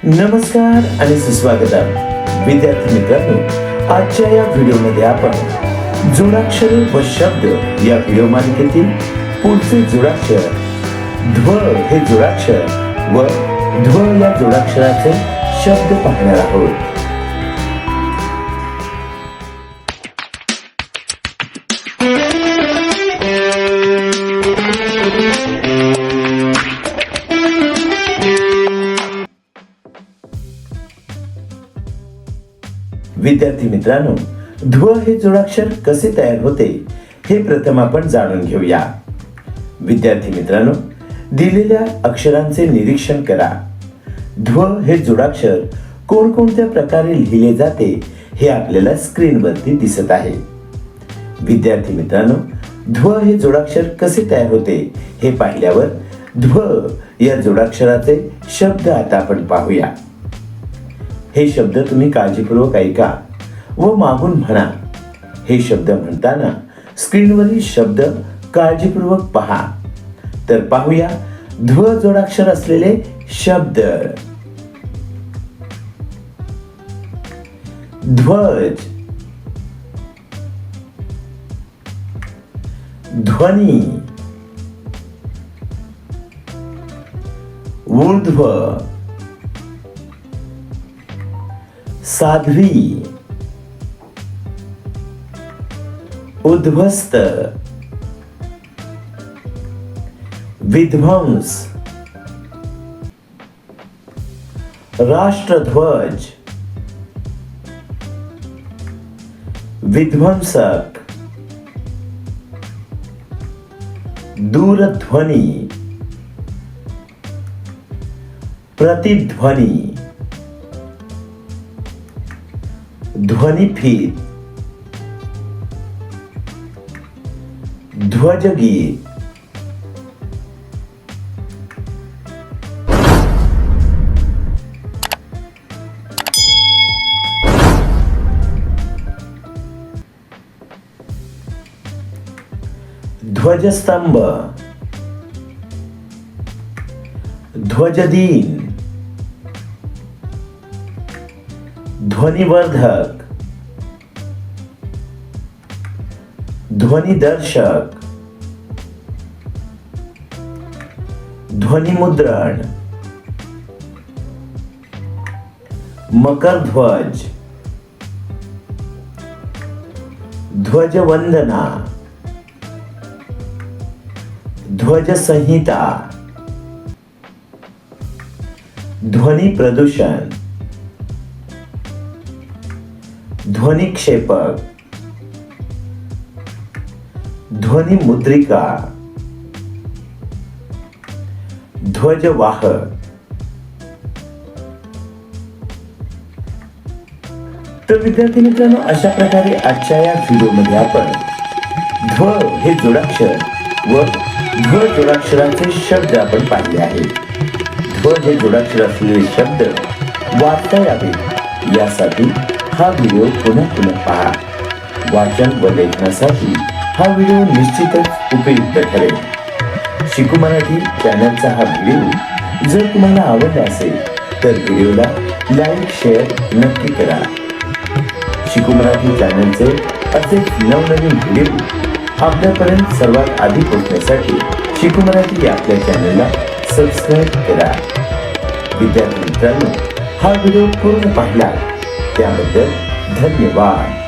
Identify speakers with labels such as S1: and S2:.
S1: नमस्कार आणि सुस्वागत विद्यार्थी मित्रांनो, आजच्या या व्हिडिओमध्ये आपण जोडाक्षरे व शब्द या व्हिडिओ मालिकेतील पुढचे जोडाक्षर ध्व हे जोडाक्षर व ध्व या जोडाक्षराचे शब्द पाहणार आहोत. विद्यार्थी मित्रांनो, ध्व हे जोडाक्षर कसे तयार होते हे प्रथम आपण जाणून घेऊया. विद्यार्थी मित्रांनो, दिलेल्या अक्षरांचे निरीक्षण करा. ध्व हे जोडाक्षर कोणकोणत्या प्रकारे लिहिले जाते हे आपल्याला स्क्रीनवरती दिसत आहे. विद्यार्थी मित्रांनो, ध्व हे जोडाक्षर कसे तयार होते हे पाहिल्यावर ध्व या जोडाक्षराचे शब्द आता आपण पाहूया. हे शब्द तुम्ही काळजीपूर्वक ऐका व मागून म्हणा. हे शब्द म्हणताना स्क्रीनवरील शब्द काळजीपूर्वक पहा. तर पाहूया ध्व जोडाक्षर असलेले शब्द. ध्वज, ध्वनी, ऊर्ध्व, साध्वी, उद्ध्वस्त, विध्वंस, राष्ट्रध्वज, विध्वंसक, दूरध्वनी, प्रतिध्वनी, ध्वनिफीत, ध्वजगीत, ध्वजस्तंभ, ध्वजदीन, ध्वनिवर्धक, ध्वनिदर्शक, ध्वनिमुद्रण, मकरध्वज, ध्वजवंदना, ध्वजसंहिता, ध्वनी प्रदूषण, ध्वनिक्षेपक, ध्वनिमुद्रिका, ध्वजवाहक. तर विद्यार्थी मित्रांनो, अशा प्रकारे आजच्या या व्हिडिओमध्ये आपण ध्व हे जोडाक्षर व ध्व जोडाक्षराचे शब्द आपण पाहिले आहेत. ध्व हे जोडाक्षर असलेले शब्द वाचता यावे यासाठी हा व्हिडिओ पुन्हा पहा. वाचन व लेखनासाठी हा व्हिडिओ निश्चितच उपयुक्त ठरेल. शिकू मराठी चॅनलचा हा व्हिडिओ जर तुम्हाला आवडला असेल तर व्हिडिओला लाईक शेअर नक्की करा. शिकू मराठी चॅनलचे असेच नवनवीन व्हिडिओ आपल्यापर्यंत सर्वात आधी पोहोचण्यासाठी शिकू मराठी या आपल्या चॅनलला सबस्क्राईब करा. विद्यार्थी मित्रांनो, हा व्हिडिओ पूर्ण पाहिला त्याबद्दल धन्यवाद.